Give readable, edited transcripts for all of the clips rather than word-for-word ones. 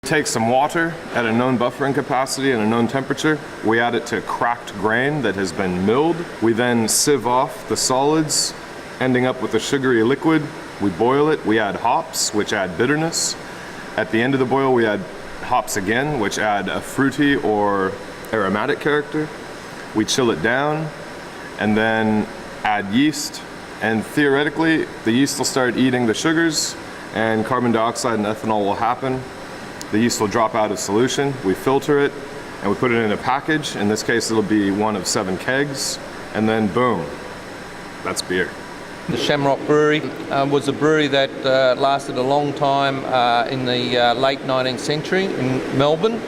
Take some water at a known buffering capacity and a known temperature. We add it to cracked grain that has been milled. We then sieve off the solids, ending up with a sugary liquid. We boil it. We add hops, which add bitterness. At the end of the boil, we add hops again, which add a fruity or aromatic character. We chill it down and then add yeast. And theoretically, the yeast will start eating the sugars and carbon dioxide and ethanol will happen. The yeast will drop out of solution. We filter it and we put it in a package. In this case, it'll be one of 7 kegs. And then boom, that's beer. The Shamrock Brewery was a brewery that lasted a long time in the late 19th century in Melbourne.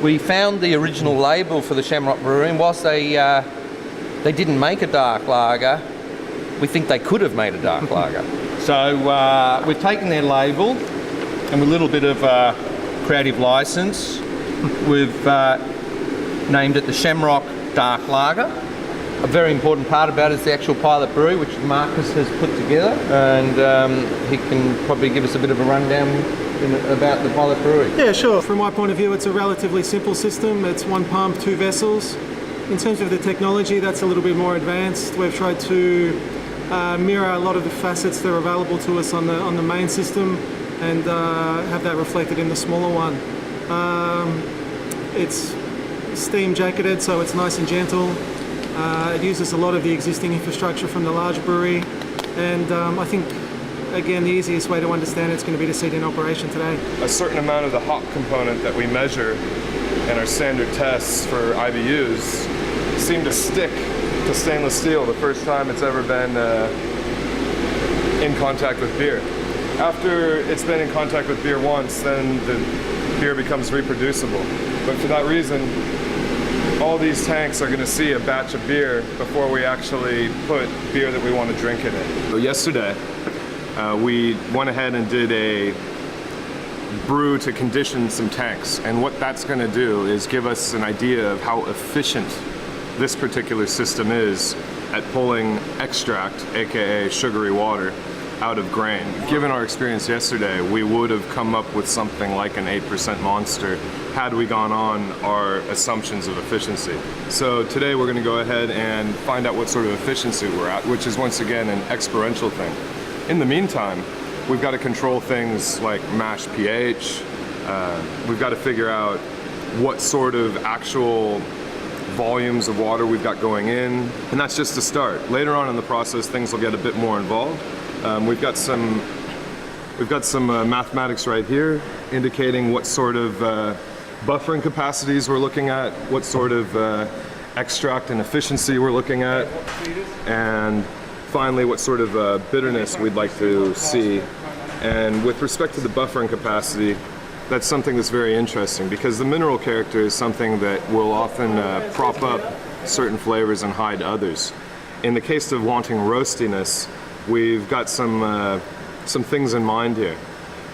We found the original label for the Shamrock Brewery, and whilst they didn't make a dark lager, we think they could have made a dark lager. So we've taken their label and with a little bit of creative license, we've named it the Shamrock Dark Lager. A very important part about it is the actual Pilot Brewery, which Marcus has put together, and he can probably give us a bit of a rundown about the Pilot Brewery. Yeah, sure. From my point of view, it's a relatively simple system. It's 1 pump, 2 vessels. In terms of the technology, that's a little bit more advanced. We've tried to mirror a lot of the facets that are available to us on the main system and have that reflected in the smaller one. It's steam jacketed, so it's nice and gentle. It uses a lot of the existing infrastructure from the large brewery, and I think, again, the easiest way to understand it's going to be to see it in operation today. A certain amount of the hop component that we measure in our standard tests for IBUs seem to stick to stainless steel the first time it's ever been in contact with beer. After it's been in contact with beer once, then the beer becomes reproducible. But for that reason, all these tanks are going to see a batch of beer before we actually put beer that we want to drink in it. So yesterday, we went ahead and did a brew to condition some tanks. And what that's going to do is give us an idea of how efficient this particular system is at pulling extract, aka sugary water, out of grain. Given our experience yesterday, we would have come up with something like an 8% monster had we gone on our assumptions of efficiency. So today we're going to go ahead and find out what sort of efficiency we're at, which is once again an experiential thing. In the meantime, we've got to control things like mash pH. We've got to figure out what sort of actual volumes of water we've got going in, and that's just the start. Later on in the process, things will get a bit more involved. We've got some mathematics right here indicating what sort of buffering capacities we're looking at, what sort of extract and efficiency we're looking at, and finally what sort of bitterness we'd like to see. And with respect to the buffering capacity, that's something that's very interesting because the mineral character is something that will often prop up certain flavors and hide others. In the case of wanting roastiness, we've got some things in mind here.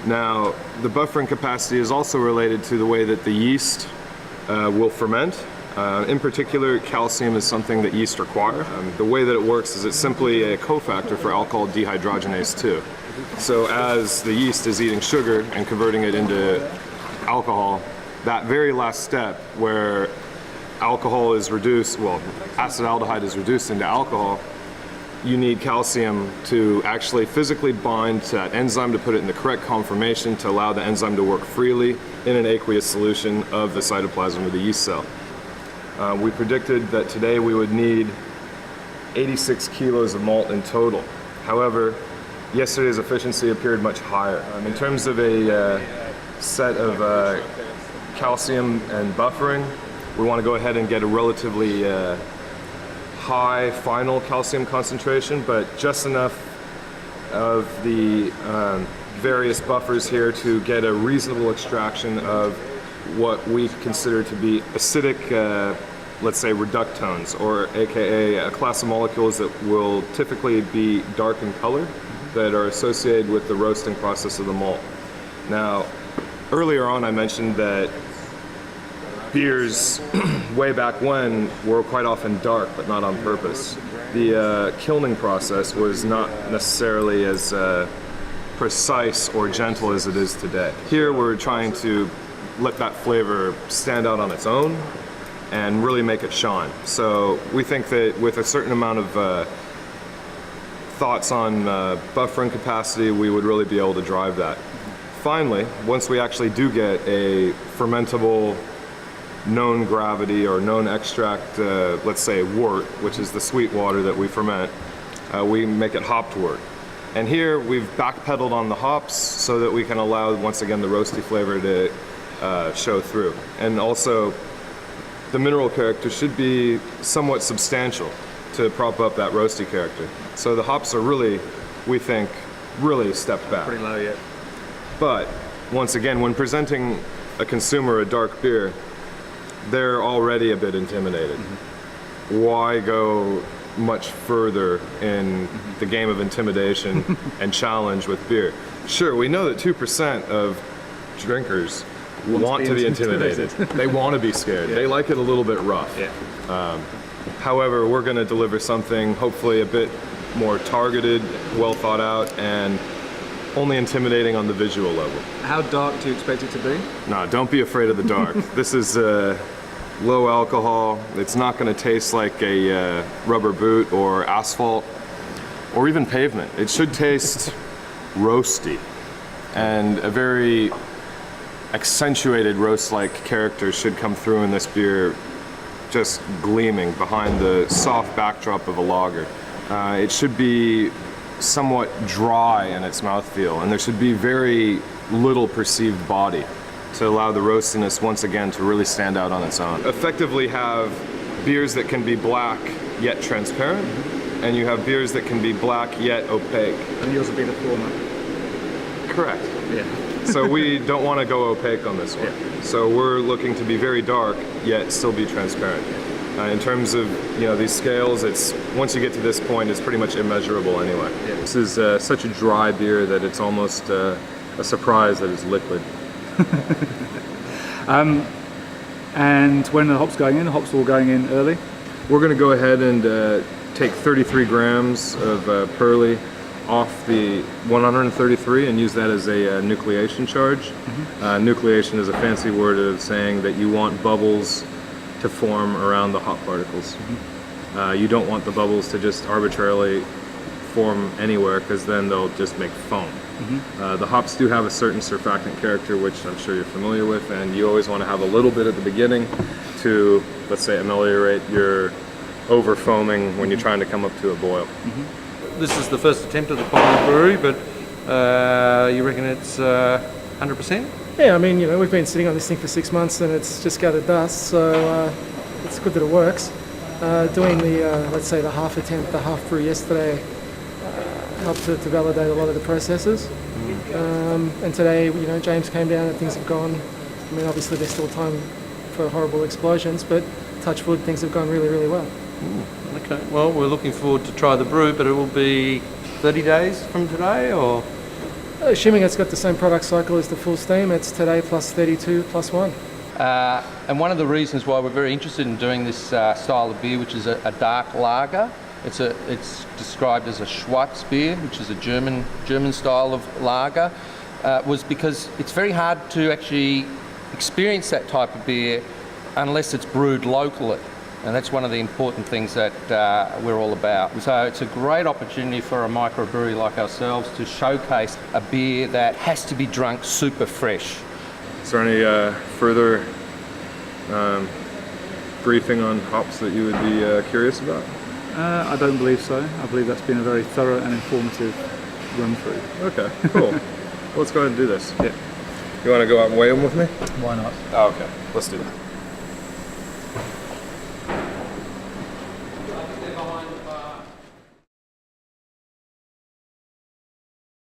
Now, the buffering capacity is also related to the way that the yeast will ferment. In particular, calcium is something that yeast require. The way that it works is it's simply a cofactor for alcohol dehydrogenase 2. So as the yeast is eating sugar and converting it into alcohol, that very last step where alcohol is reduced, well, acetaldehyde is reduced into alcohol, you need calcium to actually physically bind to that enzyme to put it in the correct conformation to allow the enzyme to work freely in an aqueous solution of the cytoplasm of the yeast cell. We predicted that today we would need 86 kilos of malt in total. However, yesterday's efficiency appeared much higher. In terms of a set of calcium and buffering, we want to go ahead and get a relatively high final calcium concentration, but just enough of the various buffers here to get a reasonable extraction of what we consider to be acidic, let's say reductones, or aka a class of molecules that will typically be dark in color that are associated with the roasting process of the malt. Now, earlier on I mentioned that beers way back when were quite often dark, but not on purpose. The kilning process was not necessarily as precise or gentle as it is today. Here we're trying to let that flavor stand out on its own and really make it shine. So we think that with a certain amount of thoughts on buffering capacity, we would really be able to drive that. Finally, once we actually do get a fermentable known gravity or known extract, let's say wort, which is the sweet water that we ferment, we make it hopped wort. And here we've backpedaled on the hops so that we can allow, once again, the roasty flavor to show through. And also, the mineral character should be somewhat substantial to prop up that roasty character. So the hops are really, we think, really stepped back. Pretty low yet. But once again, when presenting a consumer a dark beer, they're already a bit intimidated. Why go much further in the game of intimidation and challenge with beer? Sure, we know that 2% of drinkers want to be intimidated. They want to be scared. They like it a little bit rough. However, we're going to deliver something hopefully a bit more targeted, well thought out, and only intimidating on the visual level. How dark do you expect it to be? No, don't be afraid of the dark. This is low alcohol. It's not going to taste like a rubber boot or asphalt or even pavement. It should taste roasty, and a very accentuated roast-like character should come through in this beer, just gleaming behind the soft backdrop of a lager. It should be somewhat dry in its mouthfeel, and there should be very little perceived body to allow the roastiness once again to really stand out on its own. Effectively have beers that can be black yet transparent, and you have beers that can be black yet opaque. And yours will be the former. Correct. Yeah. So we don't want to go opaque on this one. So we're looking to be very dark yet still be transparent. In terms of these scales, it's once you get to this point, it's pretty much immeasurable anyway. This is such a dry beer that it's almost a surprise that it's liquid. And when the hops going in, the hops all going in early. We're going to go ahead and take 33 grams of Pearly off the 133 and use that as a nucleation charge. Nucleation is a fancy word of saying that you want bubbles to form around the hop particles. You don't want the bubbles to just arbitrarily form anywhere, because then they'll just make foam. The hops do have a certain surfactant character, which I'm sure you're familiar with, and you always want to have a little bit at the beginning to, let's say, ameliorate your over foaming when you're trying to come up to a boil. This is the first attempt of the Pilot Brewery, but you reckon it's 100%? Yeah, I mean, we've been sitting on this thing for 6 months and it's just gathered dust, so it's good that it works. Doing the, let's say, the half attempt, the half brew yesterday helped to validate a lot of the processes. And today, James came down and things have gone, I mean, obviously there's still time for horrible explosions, but touch wood, things have gone really, really well. Okay, well, we're looking forward to try the brew, but it will be 30 days from today, or? Assuming it's got the same product cycle as the full steam, it's today plus 32 plus 1. And one of the reasons why we're very interested in doing this style of beer, which is a dark lager, it's described as a Schwarz beer, which is a German style of lager, was because it's very hard to actually experience that type of beer unless it's brewed locally. And that's one of the important things that we're all about. So it's a great opportunity for a microbrewery like ourselves to showcase a beer that has to be drunk super fresh. Is there any further briefing on hops that you would be curious about? I don't believe so. I believe that's been a very thorough and informative run through. Okay, cool. Well, let's go ahead and do this. Yeah. You want to go out and weigh them with me? Why not? Oh, okay, let's do that.